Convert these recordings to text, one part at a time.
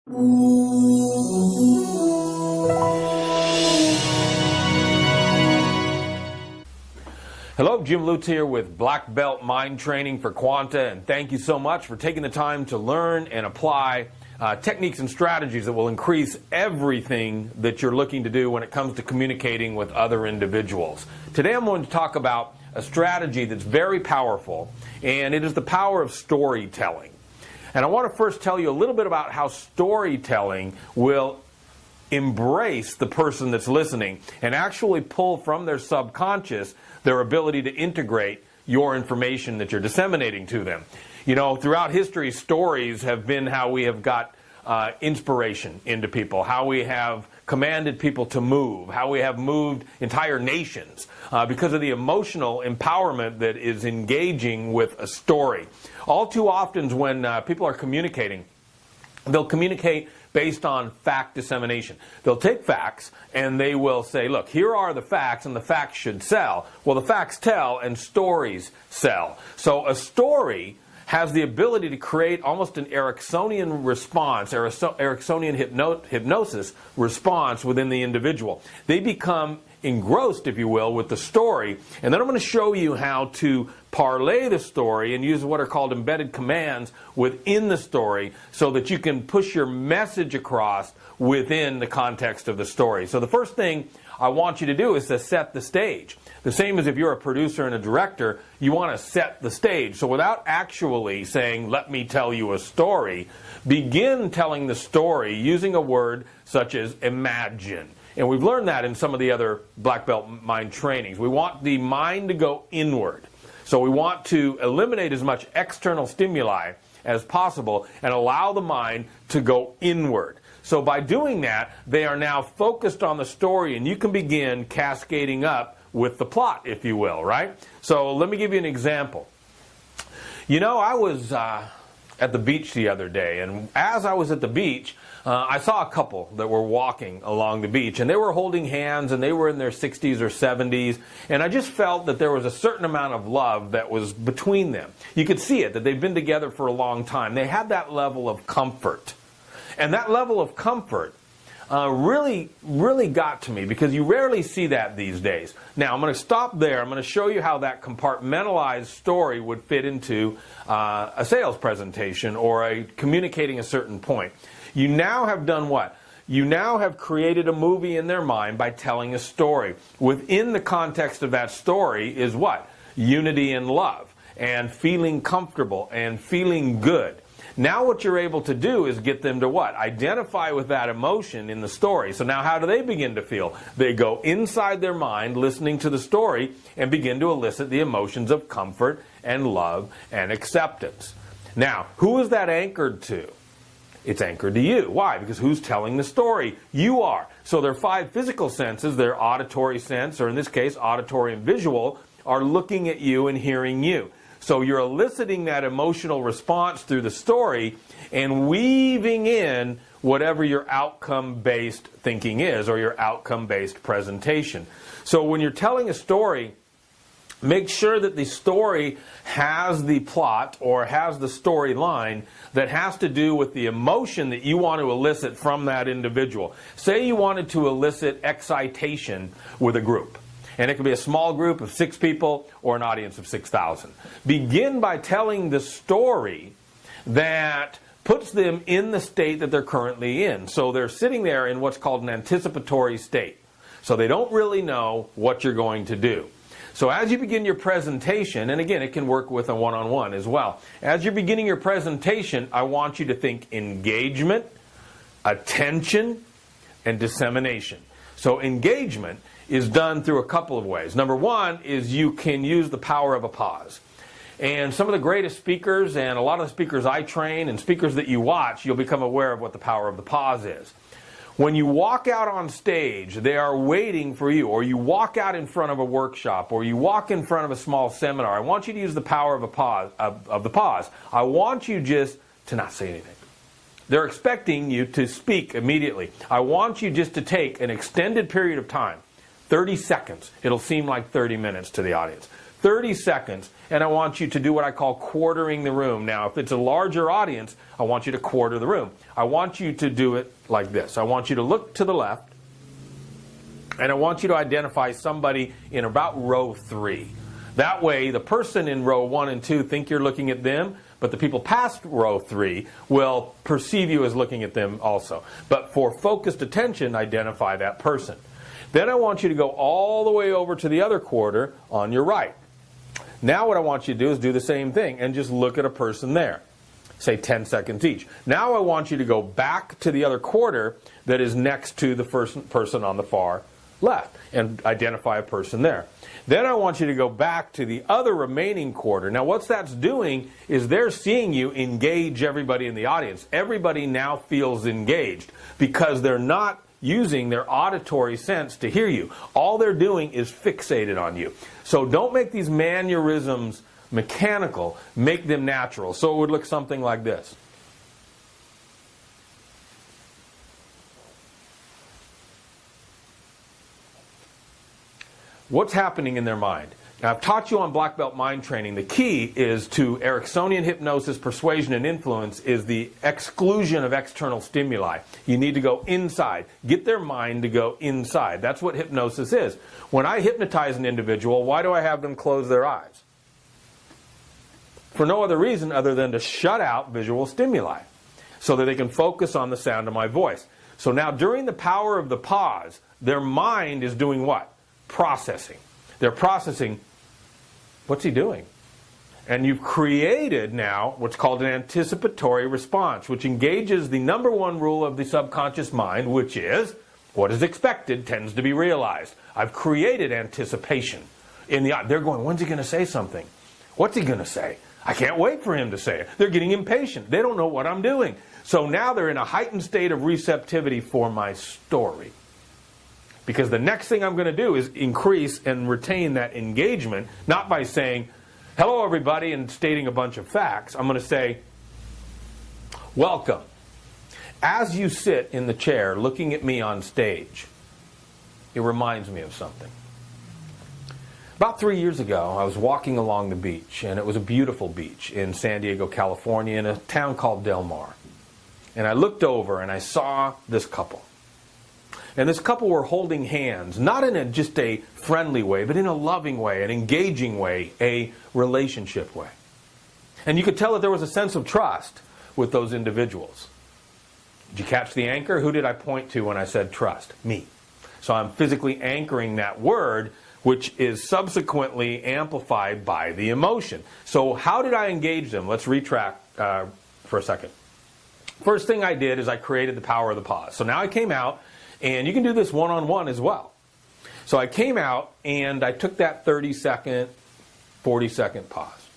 Hello, Jim Lutz here with Black Belt Mind Training for Quanta, and thank you so much for taking the time to learn and apply techniques and strategies that will increase everything that you're looking to do when it comes to communicating with other individuals. Today I'm going to talk about a strategy that's very powerful, and it is the power of storytelling. And I want to first tell you a little bit about how storytelling will embrace the person that's listening and actually pull from their subconscious their ability to integrate your information that you're disseminating to them. You know, throughout history, stories have been how we have got inspiration into people, how we have commanded people to move, how we have moved entire nations because of the emotional empowerment that is engaging with a story. All too often when people are communicating, they'll communicate based on fact dissemination. They'll take facts and they will say, look, here are the facts and the facts should sell. Well, the facts tell and stories sell. So a story has the ability to create almost an Ericksonian response, Ericksonian hypnosis response within the individual. They become engrossed, if you will, with the story. And then I'm going to show you how to parlay the story and use what are called embedded commands within the story so that you can push your message across within the context of the story. So the first thing I want you to do is to set the stage. The same as if you're a producer and a director, you want to set the stage. So without actually saying, let me tell you a story, begin telling the story using a word such as imagine. And we've learned that in some of the other Black Belt mind trainings. We want the mind to go inward. So we want to eliminate as much external stimuli as possible and allow the mind to go inward. So by doing that, they are now focused on the story, and you can begin cascading up with the plot, if you will, right? So let me give you an example. You know, I was at the beach the other day, and as I was at the beach, I saw a couple that were walking along the beach, and they were holding hands, and they were in their 60s or 70s, and I just felt that there was a certain amount of love that was between them. You could see it, that they've been together for a long time. They had that level of comfort. And that level of comfort really got to me, because you rarely see that these days. Now, I'm going to stop there. I'm going to show you how that compartmentalized story would fit into a sales presentation or communicating a certain point. You now have done what? You now have created a movie in their mind by telling a story. Within the context of that story is what? Unity and love, and feeling comfortable and feeling good. Now what you're able to do is get them to what? Identify with that emotion in the story. So now how do they begin to feel? They go inside their mind listening to the story and begin to elicit the emotions of comfort and love and acceptance. Now, who is that anchored to? It's anchored to you. Why? Because who's telling the story? You are. So their five physical senses, their auditory sense, or in this case, auditory and visual, are looking at you and hearing you. So you're eliciting that emotional response through the story and weaving in whatever your outcome-based thinking is, or your outcome-based presentation. So when you're telling a story, make sure that the story has the plot or has the storyline that has to do with the emotion that you want to elicit from that individual. Say you wanted to elicit excitation with a group. And it could be a small group of 6 people or an audience of 6,000. Begin by telling the story that puts them in the state that they're currently in. So they're sitting there in what's called an anticipatory state. So they don't really know what you're going to do. So as you begin your presentation, and again, it can work with a one-on-one as well. As you're beginning your presentation, I want you to think engagement, attention, and dissemination. So engagement is done through a couple of ways. Number one is you can use the power of a pause. And some of the greatest speakers, and a lot of the speakers I train and speakers that you watch, you'll become aware of what the power of the pause is. When you walk out on stage, they are waiting for you, or you walk out in front of a workshop, or you walk in front of a small seminar. I want you to use the power of a pause, of the pause. I want you just to not say anything. They're expecting you to speak immediately. I want you just to take an extended period of time, 30 seconds. It'll seem like 30 minutes to the audience. 30 seconds, and I want you to do what I call quartering the room. Now, if it's a larger audience, I want you to quarter the room. I want you to do it like this. I want you to look to the left, and I want you to identify somebody in about row 3. That way, the person in row 1 and 2 think you're looking at them, but the people past row 3 will perceive you as looking at them also. But for focused attention, identify that person. Then I want you to go all the way over to the other quarter on your right. Now what I want you to do is do the same thing and just look at a person there. Say 10 seconds each. Now I want you to go back to the other quarter that is next to the first person on the far left and identify a person there. Then I want you to go back to the other remaining quarter. Now what that's doing is they're seeing you engage everybody in the audience. Everybody now feels engaged because they're not using their auditory sense to hear you. All they're doing is fixated on you. So don't make these mannerisms mechanical, make them natural. So it would look something like this. What's happening in their mind? Now, I've taught you on Black Belt Mind Training, the key is to Ericksonian hypnosis, persuasion, and influence is the exclusion of external stimuli. You need to go inside. Get their mind to go inside. That's what hypnosis is. When I hypnotize an individual, why do I have them close their eyes? For no other reason other than to shut out visual stimuli so that they can focus on the sound of my voice. So now during the power of the pause, their mind is doing what? Processing. They're processing, what's he doing? And you've created now what's called an anticipatory response, which engages the number one rule of the subconscious mind, which is, what is expected tends to be realized. I've created anticipation. They're going, when's he going to say something? What's he going to say? I can't wait for him to say it. They're getting impatient. They don't know what I'm doing. So now they're in a heightened state of receptivity for my story. Because the next thing I'm going to do is increase and retain that engagement, not by saying, hello everybody, and stating a bunch of facts. I'm going to say, welcome. As you sit in the chair looking at me on stage, it reminds me of something. About 3 years ago, I was walking along the beach, and it was a beautiful beach in San Diego, California, in a town called Del Mar. And I looked over and I saw this couple. And this couple were holding hands, not in just a friendly way, but in a loving way, an engaging way, a relationship way. And you could tell that there was a sense of trust with those individuals. Did you catch the anchor? Who did I point to when I said trust? Me. So I'm physically anchoring that word, which is subsequently amplified by the emotion. So how did I engage them? Let's retract for a second. First thing I did is I created the power of the pause. So now I came out, and you can do this one-on-one as well. So I came out and I took that 30-second, 40-second pause.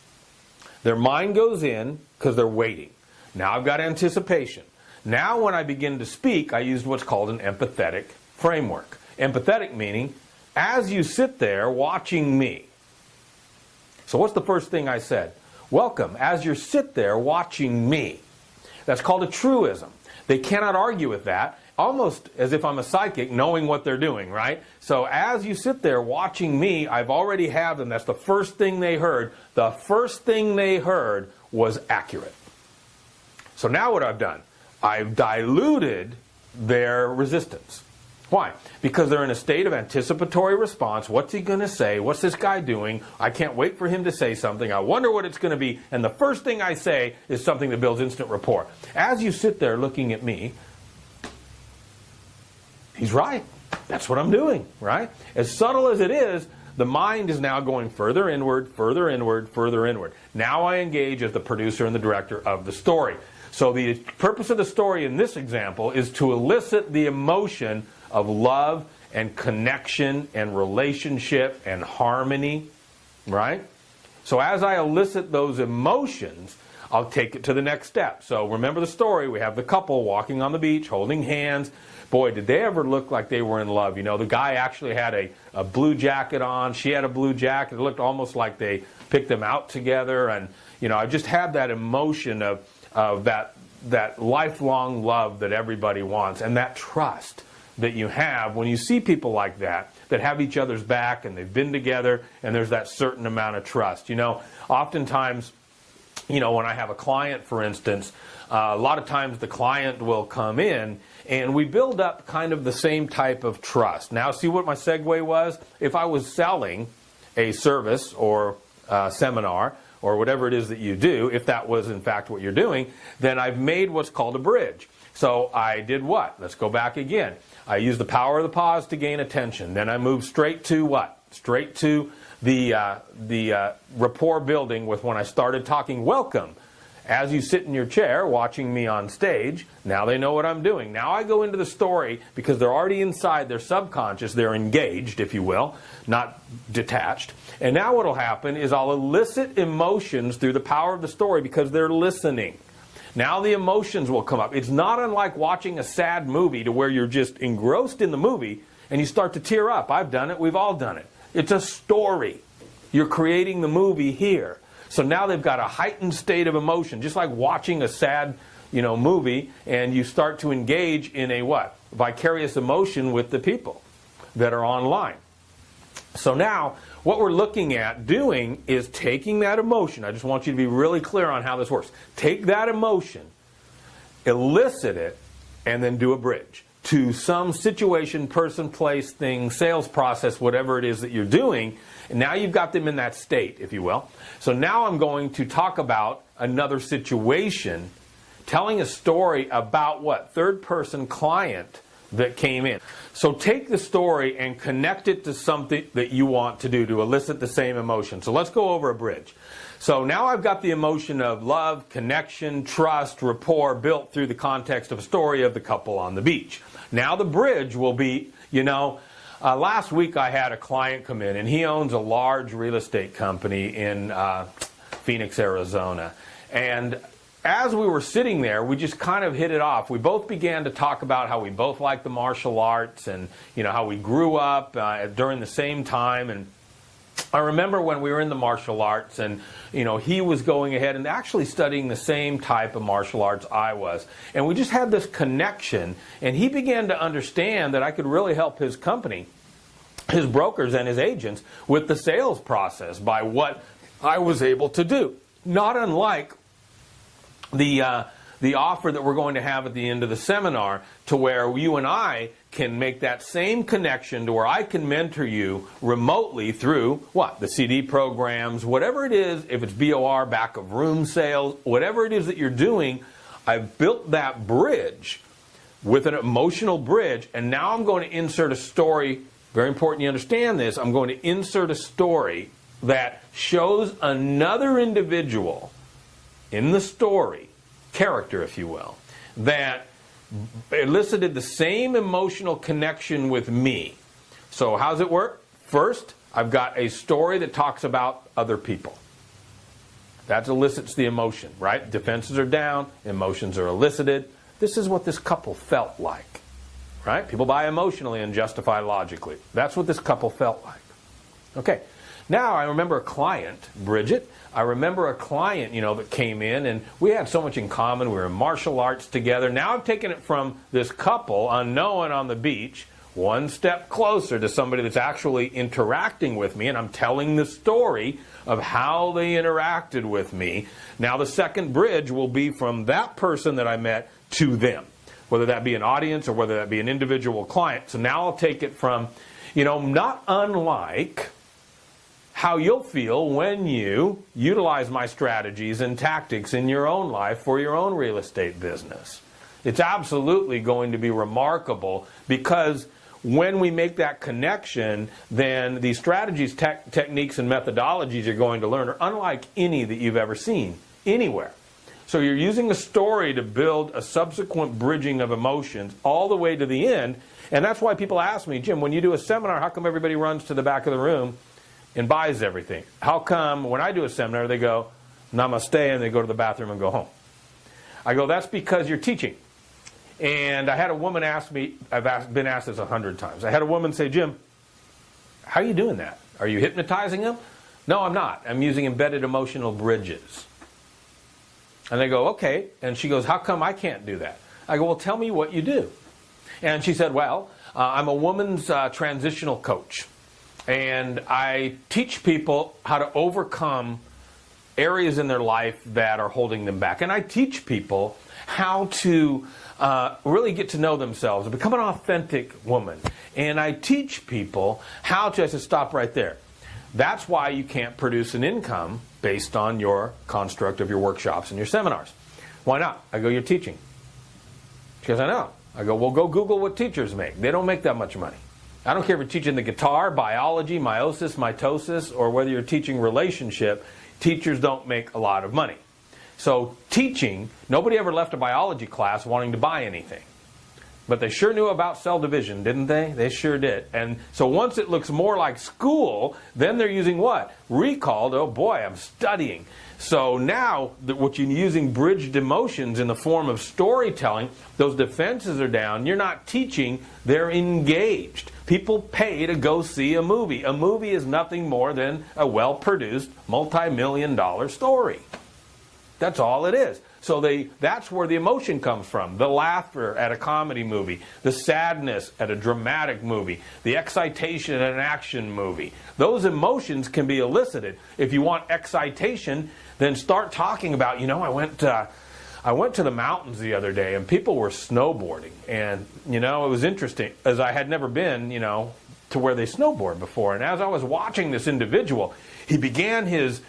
Their mind goes in because they're waiting. Now I've got anticipation. Now when I begin to speak, I used what's called an empathetic framework. Empathetic meaning, as you sit there watching me. So what's the first thing I said? Welcome, as you sit there watching me. That's called a truism. They cannot argue with that. Almost as if I'm a psychic knowing what they're doing, right? So as you sit there watching me, I've already have them. That's the first thing they heard. The first thing they heard was accurate. So now what I've done, I've diluted their resistance. Why? Because they're in a state of anticipatory response. What's he going to say? What's this guy doing? I can't wait for him to say something. I wonder what it's going to be. And the first thing I say is something that builds instant rapport. As you sit there looking at me, he's right. That's what I'm doing, right? As subtle as it is, the mind is now going further inward, further inward, further inward. Now I engage as the producer and the director of the story. So the purpose of the story in this example is to elicit the emotion of love and connection and relationship and harmony, right? So as I elicit those emotions, I'll take it to the next step. So remember the story. We have the couple walking on the beach, holding hands. Boy, did they ever look like they were in love. You know, the guy actually had a blue jacket on. She had a blue jacket. It looked almost like they picked them out together. And, you know, I just had that emotion of that lifelong love that everybody wants and that trust that you have when you see people like that have each other's back and they've been together and there's that certain amount of trust. Oftentimes, when I have a client, for instance, a lot of times the client will come in and we build up kind of the same type of trust. Now, see what my segue was? If I was selling a service or a seminar or whatever it is that you do, if that was in fact what you're doing, then I've made what's called a bridge. So I did what? Let's go back again. I used the power of the pause to gain attention. Then I moved straight to what? Straight to the rapport building with when I started talking. Welcome. As you sit in your chair watching me on stage, now they know what I'm doing. Now I go into the story because they're already inside their subconscious. They're engaged, if you will, not detached. And now what will happen is I'll elicit emotions through the power of the story because they're listening. Now the emotions will come up. It's not unlike watching a sad movie to where you're just engrossed in the movie and you start to tear up. I've done it. We've all done it. It's a story. You're creating the movie here. So now they've got a heightened state of emotion, just like watching a sad, movie, and you start to engage in a what? Vicarious emotion with the people that are online. So now what we're looking at doing is taking that emotion. I just want you to be really clear on how this works. Take that emotion, elicit it, and then do a bridge to some situation, person, place, thing, sales process, whatever it is that you're doing. And now you've got them in that state, if you will. So now I'm going to talk about another situation, telling a story about what? Third-person client that came in. So take the story and connect it to something that you want to do to elicit the same emotion. So let's go over a bridge. So now I've got the emotion of love, connection, trust, rapport built through the context of a story of the couple on the beach. Now the bridge will be, last week I had a client come in and he owns a large real estate company in Phoenix, Arizona. And as we were sitting there, we just kind of hit it off. We both began to talk about how we both like the martial arts and, how we grew up during the same time. And I remember when we were in the martial arts and, he was going ahead and actually studying the same type of martial arts I was. And we just had this connection, and he began to understand that I could really help his company, his brokers and his agents, with the sales process by what I was able to do. Not unlike the offer that we're going to have at the end of the seminar, to where you and I can make that same connection to where I can mentor you remotely through what? The CD programs, whatever it is, if it's BOR, back of room sales, whatever it is that you're doing, I've built that bridge with an emotional bridge, and now I'm going to insert a story. Very important you understand this. I'm going to insert a story that shows another individual in the story, character if you will, that elicited the same emotional connection with me. So how's it work? First, I've got a story that talks about other people. That elicits the emotion, right? Defenses are down, emotions are elicited. This is what this couple felt like, right? People buy emotionally and justify logically. That's what this couple felt like. Okay. Now, I remember a client, Bridget. I remember a client, that came in, and we had so much in common. We were in martial arts together. Now I've taken it from this couple, unknown on the beach, one step closer to somebody that's actually interacting with me, and I'm telling the story of how they interacted with me. Now the second bridge will be from that person that I met to them, whether that be an audience or whether that be an individual client. So now I'll take it from, not unlike how you'll feel when you utilize my strategies and tactics in your own life for your own real estate business. It's absolutely going to be remarkable, because when we make that connection, then these strategies, techniques, and methodologies you're going to learn are unlike any that you've ever seen anywhere. So you're using a story to build a subsequent bridging of emotions all the way to the end. And that's why people ask me, Jim, when you do a seminar, how come everybody runs to the back of the room and buys everything? How come when I do a seminar, they go, namaste, and they go to the bathroom and go home? I go, that's because you're teaching. And I had a woman ask me, been asked this 100 times. I had a woman say, Jim, how are you doing that? Are you hypnotizing them? No, I'm not. I'm using embedded emotional bridges. And they go, okay. And she goes, how come I can't do that? I go, well, tell me what you do. And she said, well, I'm a woman's transitional coach. And I teach people how to overcome areas in their life that are holding them back. And I teach people how to really get to know themselves and become an authentic woman. And I teach people how to, I said, stop right there. That's why you can't produce an income based on your construct of your workshops and your seminars. Why not? I go, you're teaching. She goes, I know. I go, well, go Google what teachers make. They don't make that much money. I don't care if you're teaching the guitar, biology, meiosis, mitosis, or whether you're teaching relationship, teachers don't make a lot of money. So teaching, nobody ever left a biology class wanting to buy anything. But they sure knew about cell division, didn't they? They sure did. And so once it looks more like school, then they're using what? Recalled. Oh boy, I'm studying. So now what you're using bridged emotions in the form of storytelling, those defenses are down. You're not teaching, they're engaged. People pay to go see a movie. A movie is nothing more than a well-produced, multi-million-dollar story. That's all it is. So that's where the emotion comes from. The laughter at a comedy movie, the sadness at a dramatic movie, the excitation at an action movie. Those emotions can be elicited. If you want excitation, then start talking about, I went to the mountains the other day and people were snowboarding. And, it was interesting, as I had never been, to where they snowboard before. And as I was watching this individual, he began his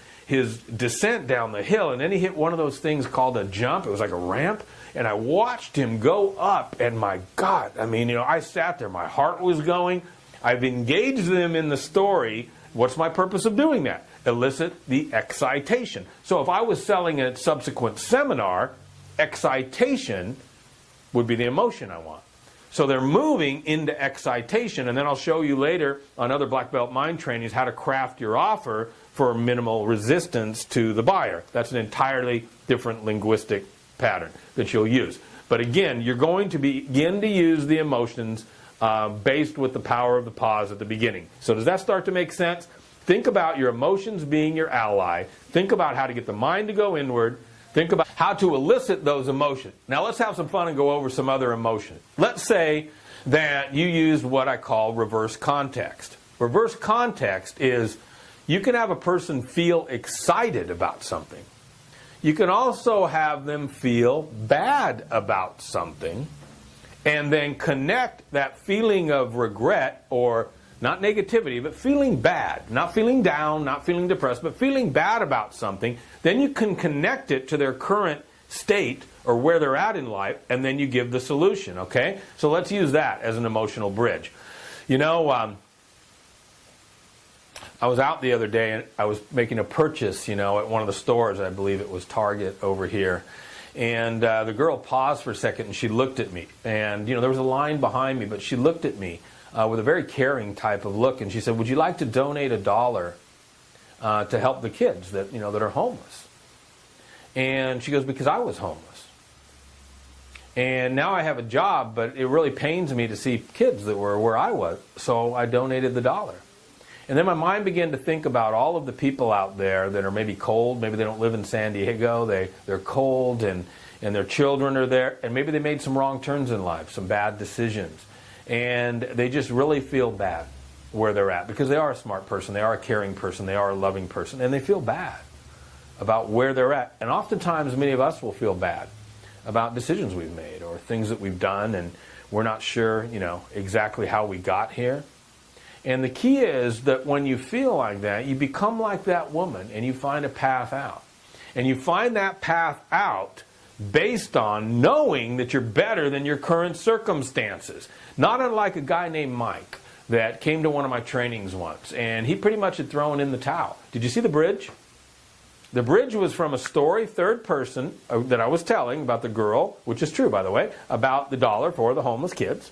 descent down the hill, and then he hit one of those things called a jump. It was like a ramp, and I watched him go up, and my God, I sat there. My heart was going. I've engaged them in the story. What's my purpose of doing that? Elicit the excitation. So if I was selling a subsequent seminar, excitation would be the emotion I want. So they're moving into excitation, and then I'll show you later on other Black Belt Mind Trainings how to craft your offer for minimal resistance to the buyer. That's an entirely different linguistic pattern that you'll use. But again, you're going to begin to use the emotions based with the power of the pause at the beginning. So does that start to make sense? Think about your emotions being your ally. Think about how to get the mind to go inward. Think about how to elicit those emotions. Now let's have some fun and go over some other emotions. Let's say that you used what I call reverse context. Reverse context is you can have a person feel excited about something. You can also have them feel bad about something and then connect that feeling of regret, or not negativity, but feeling bad, not feeling down, not feeling depressed, but feeling bad about something. Then you can connect it to their current state or where they're at in life, and then you give the solution, okay? So let's use that as an emotional bridge. I was out the other day and I was making a purchase, at one of the stores. I believe it was Target over here. And the girl paused for a second and she looked at me. And, there was a line behind me, but she looked at me with a very caring type of look. And she said, would you like to donate $1 to help the kids that are homeless? And she goes, because I was homeless. And now I have a job, but it really pains me to see kids that were where I was. So I donated the $1. And then my mind began to think about all of the people out there that are maybe cold. Maybe they don't live in San Diego. They're cold, and their children are there. And maybe they made some wrong turns in life, some bad decisions. And they just really feel bad where they're at because they are a smart person. They are a caring person. They are a loving person. And they feel bad about where they're at. And oftentimes many of us will feel bad about decisions we've made or things that we've done. And we're not sure, exactly how we got here. And the key is that when you feel like that, you become like that woman and you find a path out. And you find that path out based on knowing that you're better than your current circumstances. Not unlike a guy named Mike that came to one of my trainings once, and he pretty much had thrown in the towel. Did you see the bridge? The bridge was from a story, third person, that I was telling about the girl, which is true, by the way, about the $1 for the homeless kids.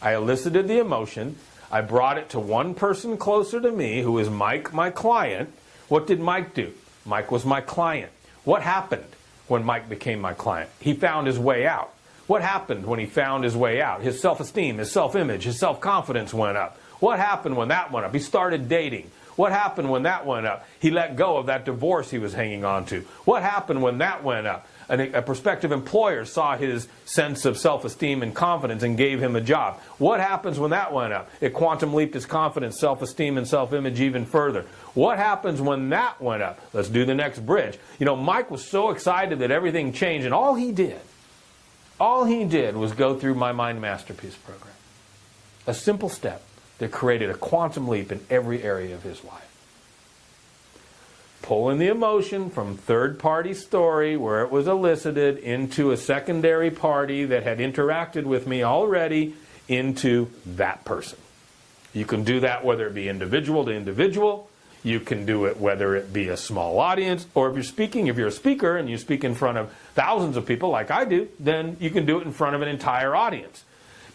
I elicited the emotion. I brought it to one person closer to me, who is Mike, my client. What did Mike do? Mike was my client. What happened when Mike became my client? He found his way out. What happened when he found his way out? His self-esteem, his self-image, his self-confidence went up. What happened when that went up? He started dating. What happened when that went up? He let go of that divorce he was hanging on to. What happened when that went up? A prospective employer saw his sense of self-esteem and confidence and gave him a job. What happens when that went up? It quantum leaped his confidence, self-esteem, and self-image even further. What happens when that went up? Let's do the next bridge. You know, Mike was so excited that everything changed, and all he did was go through my Mind Masterpiece program. A simple step that created a quantum leap in every area of his life. Pulling the emotion from third-party story where it was elicited into a secondary party that had interacted with me already into that person. You can do that whether it be individual to individual. You can do it whether it be a small audience, or if you're a speaker and you speak in front of thousands of people like I do, then you can do it in front of an entire audience.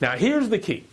Now here's the key.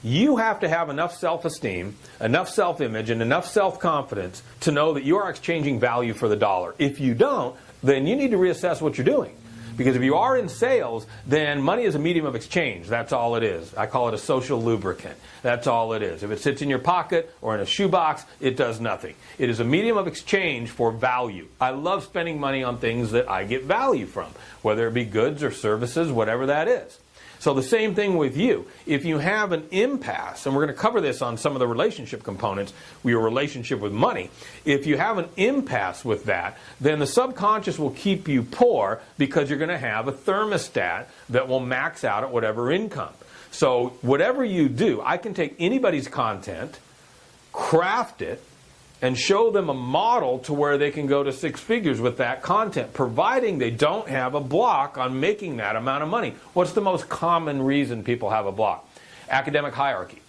You have to have enough self-esteem, enough self-image, and enough self-confidence to know that you are exchanging value for the dollar. If you don't, then you need to reassess what you're doing. Because if you are in sales, then money is a medium of exchange. That's all it is. I call it a social lubricant. That's all it is. If it sits in your pocket or in a shoebox, it does nothing. It is a medium of exchange for value. I love spending money on things that I get value from, whether it be goods or services, whatever that is. So the same thing with you. If you have an impasse, and we're going to cover this on some of the relationship components, your relationship with money. If you have an impasse with that, then the subconscious will keep you poor because you're going to have a thermostat that will max out at whatever income. So whatever you do, I can take anybody's content, craft it, and show them a model to where they can go to six figures with that content, providing they don't have a block on making that amount of money. What's the most common reason people have a block? Academic hierarchy.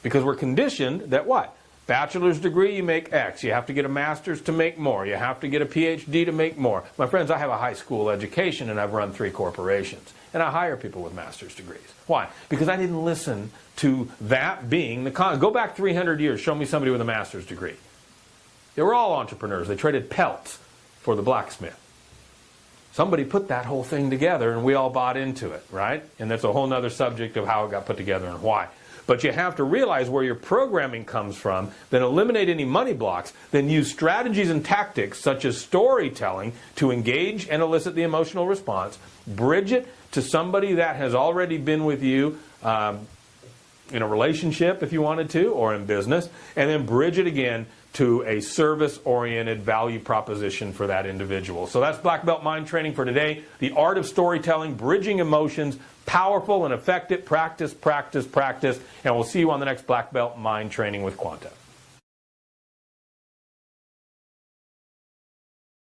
Because we're conditioned that what? Bachelor's degree, you make X. You have to get a master's to make more. You have to get a PhD to make more. My friends, I have a high school education and I've run 3 corporations. And I hire people with master's degrees. Why? Because I didn't listen to that being the con. Go back 300 years, show me somebody with a master's degree. They were all entrepreneurs. They traded pelts for the blacksmith. Somebody put that whole thing together and we all bought into it, right? And that's a whole other subject of how it got put together and why. But you have to realize where your programming comes from, then eliminate any money blocks, then use strategies and tactics such as storytelling to engage and elicit the emotional response, bridge it to somebody that has already been with you in a relationship if you wanted to, or in business, and then bridge it again to a service-oriented value proposition for that individual. So that's Black Belt Mind Training for today. The art of storytelling, bridging emotions, powerful and effective. Practice, practice, practice. And we'll see you on the next Black Belt Mind Training with Quanta.